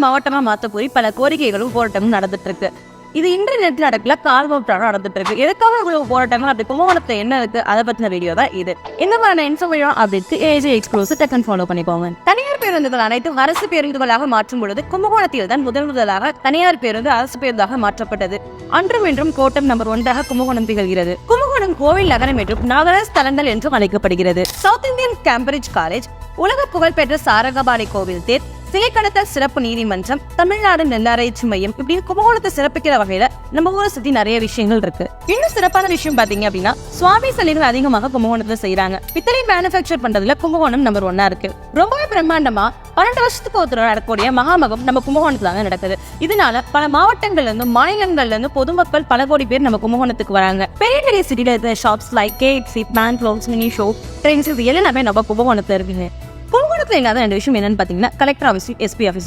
மாவட்டமா மாத்த போய் பல கோரிக்கைகளும் போராட்டமும் நடந்துட்டு இருக்கு. இது இன்டர்நெட் நடக்கல, கால்வட்டாரம் நடந்துட்டு இருக்கு. எதுக்காக இவ்வளவு போராட்டங்கள் அப்படி கும்பகோணத்துல என்ன இருக்கு அதை பத்தின வீடியோ தான் இது. இந்த மாதிரி இன்ஃபர்மேஷன் அப்டேட்க்கு ஏஜே எக்ஸ்க்ளூசிவ் டக்குன்னு ஃபாலோ பண்ணிக்கோங்க. தனியார் பேருந்துகள் அனைத்தும் அரசு பேருந்துகளாக மாற்றும் பொழுது கும்பகோணத்தில் தான் முதலாக தனியார் பேருந்து அரசு பேருந்தாக மாற்றப்பட்டது. அன்றும் இன்றும் கோட்டம் நம்பர் 1 கும்பகோணம் திகழ்கிறது. கும்பகோணம் கோவில் நகரம் என்றும் நகர ஸ்தலங்கள் என்றும் அழைக்கப்படுகிறது. சவுத் இந்தியன் கேம்பிரிட்ஜ் காலேஜ், உலக புகழ்பெற்ற சாரங்கபாணி கோவில் தேர், சிலைக்கடத்தல் சிறப்பு நீதிமன்றம், தமிழ்நாடு நெல்லாராய்ச்சி மையம், இப்படி கும்பகோணத்தை சிறப்பிக்கிற வகையில நம்ம ஊரை சுத்தி நிறைய விஷயங்கள் இருக்கு. இன்னும் சிறப்பான விஷயம் பாத்தீங்க அப்படின்னா சுவாமி சிலைகள் அதிகமாக கும்பகோணத்துல செய்யறாங்க. பித்தளை மேனுபேக்சர் பண்றதுல கும்பகோணம் நம்பர் 1 இருக்கு. ரொம்பவே பிரம்மாண்டமா 12 வருஷத்துக்கு ஒருத்தர் நடக்கக்கூடிய மகாமகம் நம்ம கும்பகோணத்துல தான் நடக்குது. இதனால பல மாவட்டங்கள்ல இருந்து மாநிலங்கள்ல இருந்து பொதுமக்கள் பல கோடி பேர் நம்ம கும்பகோணத்துக்கு வராங்க. பெரிய பெரிய சிட்டில இருக்கிற ஷாப்ஸ் லைக் KFC, பேன் க்ளோத்ஸ், மினி ஷோ, ட்ரெயின்ஸ், இது எல்லாமே நம்ம கும்பகோணத்துல இருக்குங்க. கும்பகோணத்துல இல்லாத 2 விஷயம் என்னன்னு பாத்தீங்கன்னா கலெக்டர் ஆஃபீஸ், SP ஆஃபீஸ்.